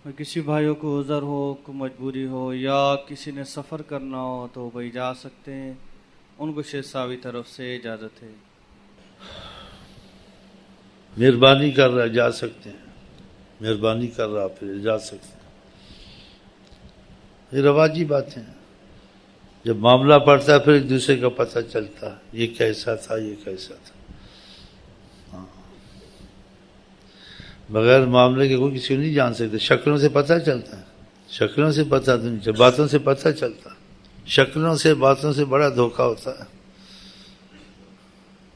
کسی بھائیوں کو عذر ہو، کو مجبوری ہو یا کسی نے سفر کرنا ہو تو بھائی جا سکتے ہیں، ان کو شیخ صاحب کی طرف سے اجازت ہے۔ مہربانی کر رہا جا سکتے ہیں، مہربانی کر رہا پھر جا سکتے ہیں، یہ رواجی باتیں ہیں۔ جب معاملہ پڑتا ہے پھر ایک دوسرے کا پتہ چلتا ہے، یہ کیسا تھا، یہ کیسا تھا۔ بغیر معاملے کے کوئی کسی کو نہیں جان سکتے، شکلوں سے پتہ چلتا ہے، شکلوں سے پتہ تو نہیں چلتا، باتوں سے پتہ چلتا ہے۔ شکلوں سے باتوں سے بڑا دھوکہ ہوتا ہے،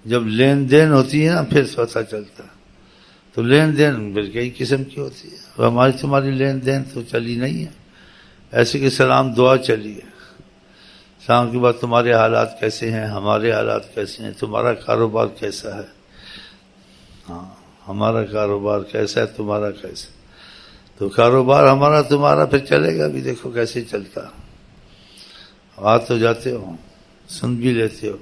جب لین دین ہوتی ہے نا پھر پتہ چلتا ہے۔ تو لین دین پھر کئی قسم کی ہوتی ہے، اور ہماری تمہاری لین دین تو چلی نہیں ہے، ایسے کہ سلام دعا چلی ہے۔ سلام کے بعد تمہارے حالات کیسے ہیں، ہمارے حالات کیسے ہیں، تمہارا کاروبار کیسا ہے، ہاں ہمارا کاروبار کیسا ہے، تمہارا کیسا ہے۔ تو کاروبار ہمارا تمہارا پھر چلے گا بھی، دیکھو کیسے چلتا۔ آ تو جاتے ہو، سن بھی لیتے ہو،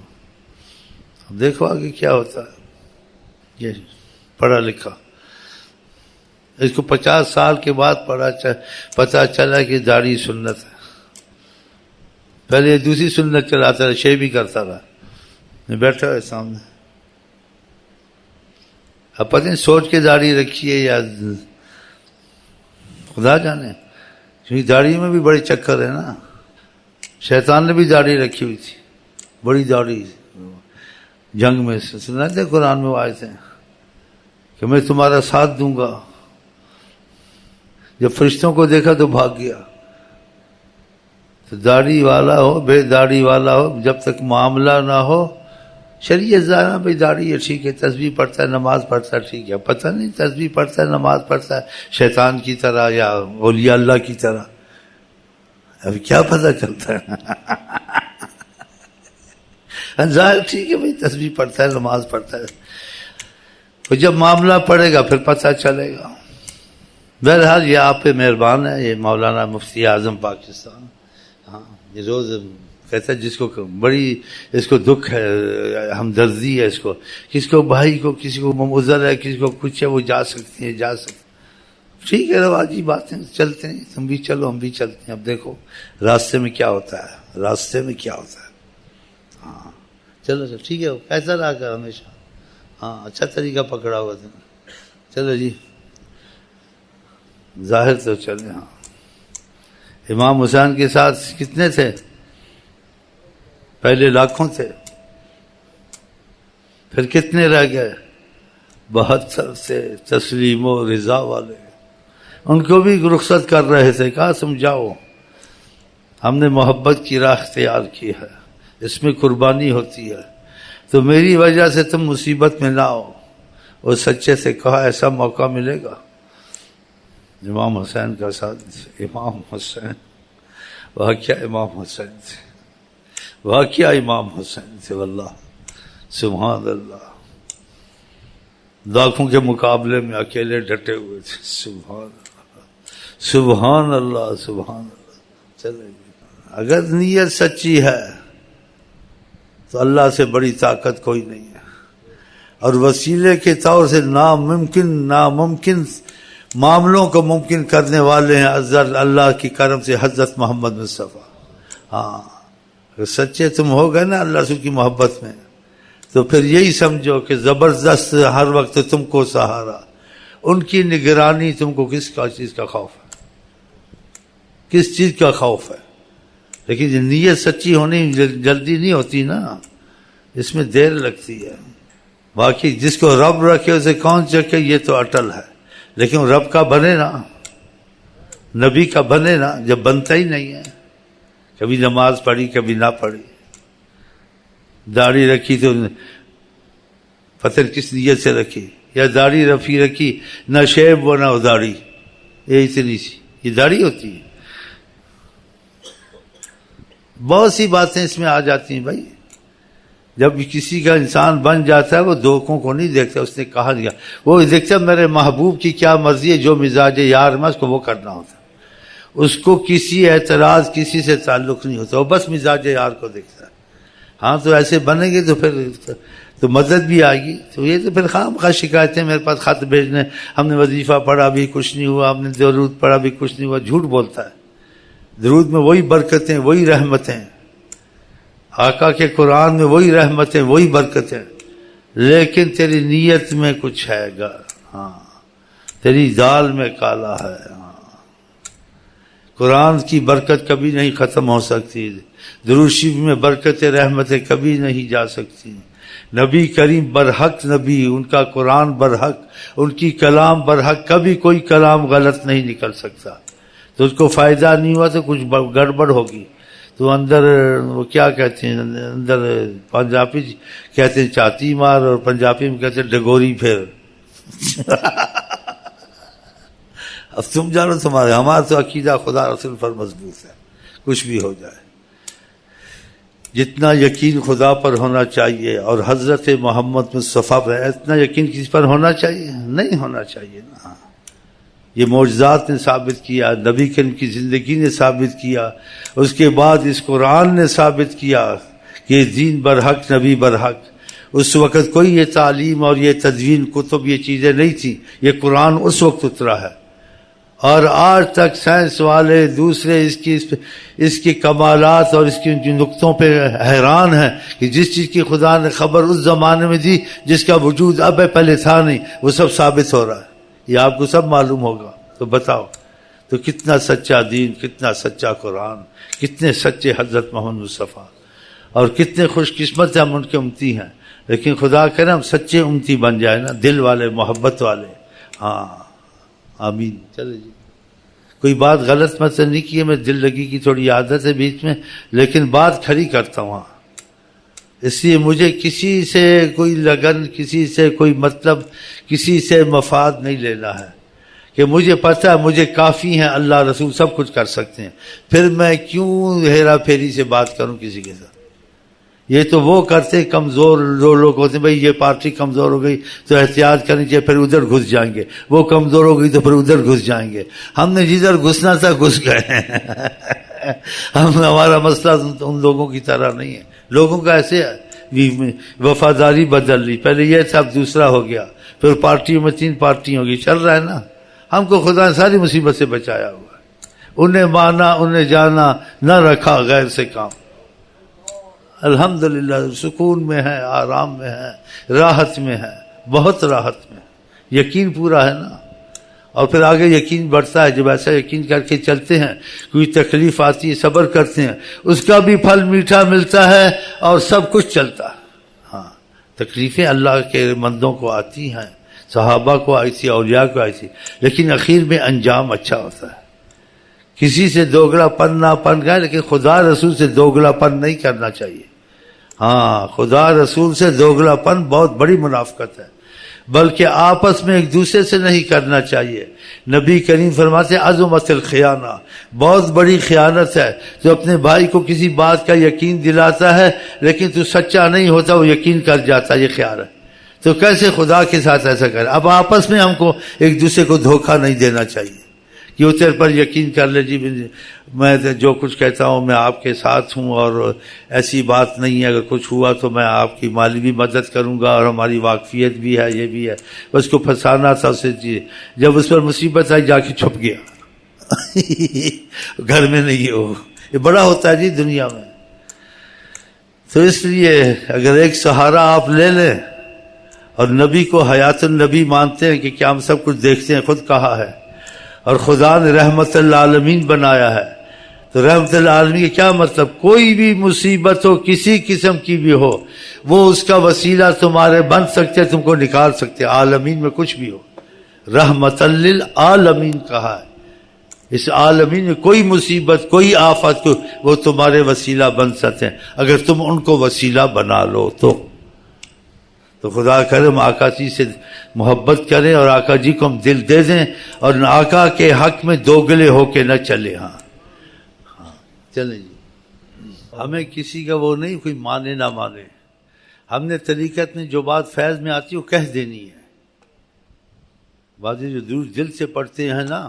دیکھو آگے کیا ہوتا ہے۔ یہ پڑھا لکھا، اس کو 50 سال کے بعد پتہ چلا کہ داڑھی سنت ہے۔ پہلے دوسری سنت چلاتا رہا، شیو بھی کرتا رہا، میں بیٹھا ہے سامنے، اب پتہ نہیں سوچ کے داڑھی رکھی ہے یا خدا جانے، کیونکہ داڑھی میں بھی بڑے چکر ہے نا۔ شیطان نے بھی داڑھی رکھی ہوئی تھی، بڑی داڑھی، جنگ میں سنا تھے قرآن میں آئے تھے کہ میں تمہارا ساتھ دوں گا۔ جب فرشتوں کو دیکھا تو بھاگ گیا۔ تو داڑھی والا ہو بے داڑھی والا ہو، جب تک معاملہ نہ ہو، شریعت ظاہر بھائی داڑھی ہے ٹھیک ہے، تسبیح پڑھتا ہے، نماز پڑھتا ہے ٹھیک ہے، پتہ نہیں تسبیح پڑھتا ہے، نماز پڑھتا ہے شیطان کی طرح یا اولیاء اللہ کی طرح، ابھی کیا پتہ چلتا ہے۔ ظاہر ٹھیک ہے بھائی تسبیح پڑھتا ہے، نماز پڑھتا ہے، تو جب معاملہ پڑے گا پھر پتہ چلے گا۔ بہرحال یہ آپ پہ مہربان ہے، یہ مولانا مفتی اعظم پاکستان، ہاں یہ روز کہتا ہے جس کو بڑی اس کو دکھ ہے، ہمدردی ہے، اس کو کسی کو بھائی کو کسی کو عذر ہے، کسی کو کچھ ہے، وہ جا سکتی ہیں، جا سکتے۔ ٹھیک ہے رواجی باتیں چلتے ہیں، تم بھی چلو ہم بھی چلتے ہیں، اب دیکھو راستے میں کیا ہوتا ہے، راستے میں کیا ہوتا ہے۔ ہاں چلو چلو ٹھیک ہے، ایسا رہا کر ہمیشہ، ہاں اچھا طریقہ پکڑا ہوا تھا۔ چلو جی ظاہر تو چلے۔ ہاں امام حسین کے ساتھ کتنے تھے؟ پہلے لاکھوں تھے، پھر کتنے رہ گئے؟ 72 تھے تسلیم و رضا والے، ان کو بھی رخصت کر رہے تھے، کہا سمجھاؤ ہم نے محبت کی راہ اختیار کی ہے، اس میں قربانی ہوتی ہے، تو میری وجہ سے تم مصیبت میں نہ آؤ۔ وہ سچے سے کہا ایسا موقع ملے گا۔ امام حسین کا ساتھ، امام حسین، واقعہ امام حسین تھے، واقعہ امام حسین تھے، واللہ سبحان اللہ، لاکھوں کے مقابلے میں اکیلے ڈٹے ہوئے تھے، سبحان اللہ سبحان اللہ سبحان اللہ۔ چلے اگر نیت سچی ہے تو اللہ سے بڑی طاقت کوئی نہیں ہے، اور وسیلے کے طور سے ناممکن معاملوں کو ممکن کرنے والے ہیں اللہ کی کرم سے حضرت محمد مصطفیٰ۔ ہاں اگر سچے تم ہو گئے نا اللہ سے کی محبت میں، تو پھر یہی سمجھو کہ زبردست ہر وقت تم کو سہارا، ان کی نگرانی، تم کو کس چیز کا خوف ہے، کس چیز کا خوف ہے؟ لیکن یہ نیت سچی ہونی جلدی نہیں ہوتی نا، اس میں دیر لگتی ہے۔ باقی جس کو رب رکھے اسے کون چکے، یہ تو اٹل ہے، لیکن رب کا بنے نا، نبی کا بنے نا، جب بنتا ہی نہیں ہے، کبھی نماز پڑھی کبھی نہ پڑھی، داڑھی رکھی تو پتہ کس نیت سے رکھی، یا داڑھی رکھی نہ شیب و نہ داڑھی، یہ اتنی سی یہ داڑھی ہوتی ہے۔ بہت سی باتیں اس میں آ جاتی ہیں بھائی، جب کسی کا انسان بن جاتا ہے وہ دھوکوں کو نہیں دیکھتا، اس نے کہا دیا وہ دیکھتا میرے محبوب کی کیا مرضی ہے، جو مزاج یار میں اس کو وہ کرنا ہوتا، اس کو کسی اعتراض کسی سے تعلق نہیں ہوتا، وہ بس مزاج یار کو دیکھتا ہے۔ ہاں تو ایسے بنیں گے تو پھر تو مدد بھی آئے گی. تو یہ تو پھر خواہ شکایتیں میرے پاس خط بھیجنے, ہم نے وظیفہ پڑھا بھی کچھ نہیں ہوا, ہم نے درود پڑھا بھی کچھ نہیں ہوا. جھوٹ بولتا ہے. درود میں وہی برکتیں, وہی رحمتیں, آقا کے قرآن میں وہی رحمتیں, وہی برکتیں, لیکن تیری نیت میں کچھ ہے گا. ہاں, تیری دال میں کالا ہے. ہاں, قرآن کی برکت کبھی نہیں ختم ہو سکتی. درود شریف میں برکتیں رحمتیں کبھی نہیں جا سکتی. نبی کریم برحق نبی, ان کا قرآن برحق, ان کی کلام برحق, کبھی کوئی کلام غلط نہیں نکل سکتا. تو اس کو فائدہ نہیں ہوا تو کچھ گڑبڑ ہوگی. تو اندر وہ کیا کہتے ہیں, اندر پنجابی کہتے ہیں چاتی مار, اور پنجابی میں کہتے ہیں ڈگوری پھر. اب تم جانو تمہارے, ہمارا تو عقیدہ خدا رسول پر مضبوط ہے, کچھ بھی ہو جائے. جتنا یقین خدا پر ہونا چاہیے اور حضرت محمد مصطفیٰ پر, اتنا یقین کسی پر ہونا چاہیے نہیں ہونا چاہیے نا. یہ معجزات نے ثابت کیا, نبی کریم کی زندگی نے ثابت کیا, اس کے بعد اس قرآن نے ثابت کیا کہ یہ دین برحق, نبی برحق. اس وقت کوئی یہ تعلیم اور یہ تدوین کتب یہ چیزیں نہیں تھیں, یہ قرآن اس وقت اترا ہے. اور آج تک سائنس والے دوسرے اس کی کمالات اور اس کی نقطوں پہ حیران ہیں کہ جس چیز کی خدا نے خبر اس زمانے میں دی جس کا وجود اب پہلے تھا نہیں, وہ سب ثابت ہو رہا ہے. یہ آپ کو سب معلوم ہوگا. تو بتاؤ, تو کتنا سچا دین, کتنا سچا قرآن, کتنے سچے حضرت محمد مصطفیٰ, اور کتنے خوش قسمت ہم ان کے امتی ہیں. لیکن خدا کرے ہم سچے امتی بن جائے نا, دل والے, محبت والے. ہاں آمین. چلے جی, کوئی بات غلط مت نہیں کی ہے, میں دل لگی کی تھوڑی عادت ہے بیچ میں, لیکن بات کھڑی کرتا ہوں. اس لیے مجھے کسی سے کوئی لگن, کسی سے کوئی مطلب, کسی سے مفاد نہیں لینا ہے, کہ مجھے پتہ ہے مجھے کافی ہیں, اللہ رسول سب کچھ کر سکتے ہیں. پھر میں کیوں ہیرا پھیری سے بات کروں کسی کے ساتھ. یہ تو وہ کرتے کمزور جو لوگ ہوتے ہیں, بھئی یہ پارٹی کمزور ہو گئی تو احتیاط کرنی چاہیے, پھر ادھر گھس جائیں گے. وہ کمزور ہو گئی تو پھر ادھر گھس جائیں گے. ہم نے جدھر گھسنا تھا گھس گئے. ہمارا مسئلہ ان لوگوں کی طرح نہیں ہے. لوگوں کا ایسے وفاداری بدل لی, پہلے یہ تھا اب دوسرا ہو گیا, پھر پارٹیوں میں 3 پارٹیاں ہوگی. چل رہا ہے نا. ہم کو خدا نے ساری مصیبت سے بچایا ہوا ہے. انہیں مانا, انہیں جانا, نہ رکھا غیر سے کام. الحمدللہ سکون میں ہے, آرام میں ہے, راحت میں ہے, بہت راحت میں. یقین پورا ہے نا. اور پھر آگے یقین بڑھتا ہے جب ایسا یقین کر کے چلتے ہیں. کوئی تکلیف آتی ہے, صبر کرتے ہیں, اس کا بھی پھل میٹھا ملتا ہے اور سب کچھ چلتا ہے. ہاں, تکلیفیں اللہ کے بندوں کو آتی ہیں, صحابہ کو آئی تھی, اولیاء کو آئی تھی, لیکن اخیر میں انجام اچھا ہوتا ہے. کسی سے دوگلا پن نہ پن گئے, لیکن خدا رسول سے دوگلا پن نہیں کرنا چاہیے. ہاں, خدا رسول سے دوگلا پن بہت بڑی منافقت ہے, بلکہ آپس میں ایک دوسرے سے نہیں کرنا چاہیے. نبی کریم فرماتے ہیں عظمت الخیانہ, بہت بڑی خیانت ہے جو اپنے بھائی کو کسی بات کا یقین دلاتا ہے لیکن تو سچا نہیں ہوتا, وہ یقین کر جاتا. یہ خیال ہے تو کیسے خدا کے ساتھ ایسا کرے. اب آپس میں ہم کو ایک دوسرے کو دھوکہ نہیں دینا چاہیے کہ وہ تیرے پر یقین کر لے, جی میں جو کچھ کہتا ہوں میں آپ کے ساتھ ہوں, اور ایسی بات نہیں ہے, اگر کچھ ہوا تو میں آپ کی مالی بھی مدد کروں گا, اور ہماری واقفیت بھی ہے, یہ بھی ہے. بس کو پھنسانا تھا اسے. جی جب اس پر مصیبت آئی جا کے چھپ گیا. گھر میں نہیں ہے وہ. یہ بڑا ہوتا ہے جی دنیا میں. تو اس لیے اگر ایک سہارا آپ لے لیں, اور نبی کو حیات النبی مانتے ہیں کہ کیا ہم سب کچھ دیکھتے ہیں, خود کہا ہے, اور خدا نے رحمت للعالمین بنایا ہے. تو رحمت للعالمین کا کیا مطلب, کوئی بھی مصیبت ہو, کسی قسم کی بھی ہو, وہ اس کا وسیلہ تمہارے بن سکتے, تم کو نکال سکتے. عالمین میں کچھ بھی ہو, رحمت للعالمین کہا ہے. اس عالمین میں کوئی مصیبت, کوئی آفت, وہ تمہارے وسیلہ بن سکتے ہیں اگر تم ان کو وسیلہ بنا لو تو. تو خدا کرم آقا جی سے محبت کریں, اور آقا جی کو ہم دل دے دیں, اور آقا کے حق میں دوگلے ہو کے نہ چلے. ہاں چلیں جی. ہمیں کسی کا وہ نہیں, کوئی مانے نہ مانے. ہم نے طریقت میں جو بات فیض میں آتی ہے وہ کہہ دینی ہے. باتیں جو دل سے پڑھتے ہیں نا,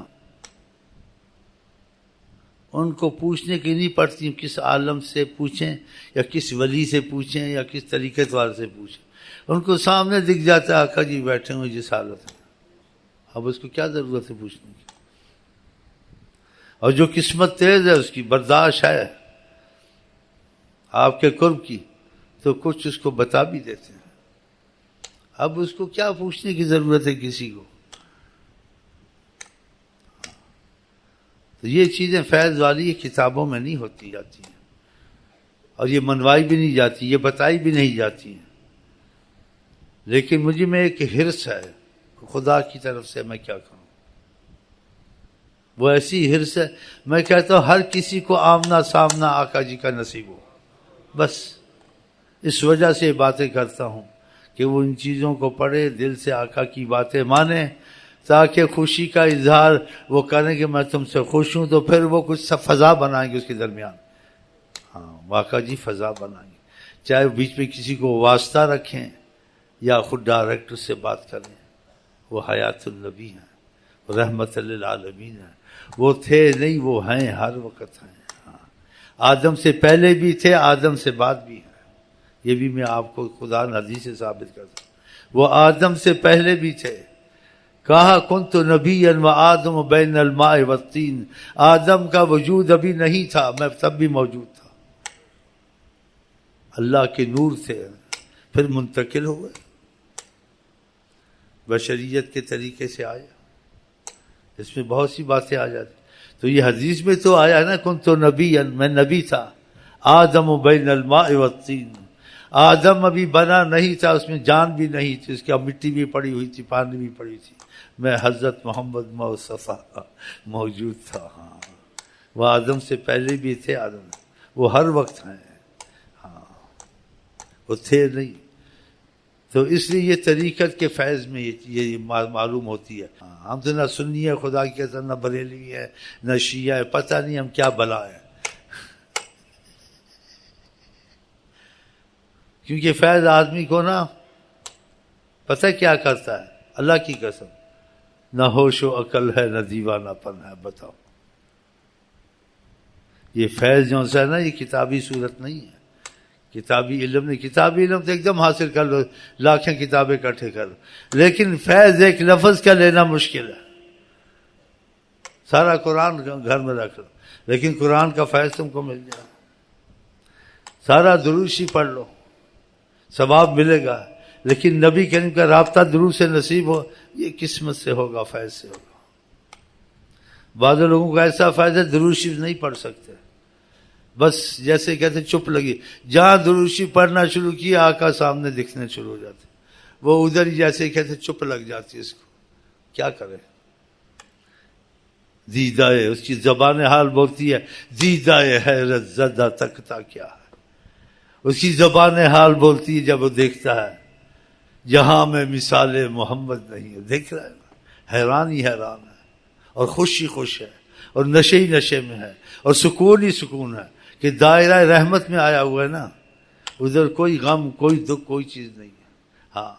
ان کو پوچھنے کی نہیں پڑتی, کس عالم سے پوچھیں, یا کس ولی سے پوچھیں, یا کس طریقت والے سے پوچھیں. ان کو سامنے دکھ جاتا ہے آقا جی بیٹھے ہوئے جس حالت میں، اب اس کو کیا ضرورت ہے پوچھنے کی؟ اور جو قسمت تیز ہے اس کی برداشت ہے آپ کے قرب کی، تو کچھ اس کو بتا بھی دیتے ہیں، اب اس کو کیا پوچھنے کی ضرورت ہے کسی کو؟ تو یہ چیزیں فیض والی کتابوں میں نہیں ہوتی جاتی ہیں، اور یہ منوائی بھی نہیں جاتی، یہ بتائی بھی نہیں جاتی ہیں، لیکن مجھے میں ایک حرص ہے خدا کی طرف سے، میں کیا کروں؟ وہ ایسی حرص ہے، میں کہتا ہوں ہر کسی کو آمنا سامنا آقا جی کا نصیب ہو، بس اس وجہ سے باتیں کرتا ہوں کہ وہ ان چیزوں کو پڑھے، دل سے آقا کی باتیں مانے، تاکہ خوشی کا اظہار وہ کریں کہ میں تم سے خوش ہوں، تو پھر وہ کچھ سب فضا بنائیں گے اس کے درمیان، ہاں آقا جی فضا بنائیں گے، چاہے بیچ میں کسی کو واسطہ رکھیں یا خود ڈائریکٹ اس سے بات کریں، وہ حیات النبی ہیں، رحمت للعالمین ہیں، وہ تھے نہیں، وہ ہیں، ہر وقت ہیں، ہاں آدم سے پہلے بھی تھے، آدم سے بعد بھی ہیں، یہ بھی میں آپ کو خدا حدیث سے ثابت کرتا ہوں، وہ آدم سے پہلے بھی تھے، کہا کنت نبیا و آدم بین الماء والطین، آدم کا وجود ابھی نہیں تھا، میں تب بھی موجود تھا، اللہ کے نور تھے، پھر منتقل ہوئے، بشریت کے طریقے سے آیا، اس میں بہت سی باتیں آ جاتی، تو یہ حدیث میں تو آیا نا کنت نبیا، میں نبی تھا، آدم بین الماء والطین، آدم ابھی بنا نہیں تھا، اس میں جان بھی نہیں تھی، اس کی مٹی بھی پڑی ہوئی تھی، پانی بھی پڑی تھی، میں حضرت محمد مصطفیٰ موجود تھا، ہاں وہ آدم سے پہلے بھی تھے، آدم وہ ہر وقت ہیں، ہاں وہ تھے نہیں، تو اس لیے یہ طریقت کے فیض میں یہ معلوم ہوتی ہے، ہم تو نہ سنی ہے خدا کی قسم، نہ بریلوی ہے، نہ شیعہ ہے، پتہ نہیں ہم کیا بلا ہے، کیونکہ فیض آدمی کو نا پتہ کیا کرتا ہے، اللہ کی قسم، نہ ہوش و عقل ہے نہ دیوانہ پن ہے، بتاؤ، یہ فیض جو ہے نا یہ کتابی صورت نہیں ہے، کتابی علم نہیں، کتابی علم تو ایک دم حاصل کر لو، لاکھیں کتابیں اکٹھے کر لو، لیکن فیض ایک لفظ کا لینا مشکل ہے، سارا قرآن گھر میں رکھ لو لیکن قرآن کا فیض تم کو مل جائے، سارا دروشی پڑھ لو ثواب ملے گا، لیکن نبی کریم کا رابطہ درود سے نصیب ہو، یہ قسمت سے ہوگا، فیض سے ہوگا۔ بعض لوگوں کو ایسا فیض ہے درود شریف نہیں پڑھ سکتے، بس جیسے کہتے چپ لگی، جہاں درود شریف پڑھنا شروع کیا آقا سامنے دکھنے شروع ہو جاتے، وہ ادھر ہی جیسے کہتے چپ لگ جاتی، اس کو کیا کرے، دیدہ ہے، اس کی زبان حال بولتی ہے دیدہ حیرت زدہ تکتا کیا ہے، اس کی زبان حال بولتی ہے جب وہ دیکھتا ہے جہاں میں مثال محمد نہیں ہے، دیکھ رہا ہے، حیران ہی حیران ہے، اور خوش ہی خوش ہے، اور نشے ہی نشے میں ہے، اور سکون ہی سکون ہے کہ دائرہ رحمت میں آیا ہوا ہے نا، ادھر کوئی غم، کوئی دکھ، کوئی چیز نہیں ہے، ہاں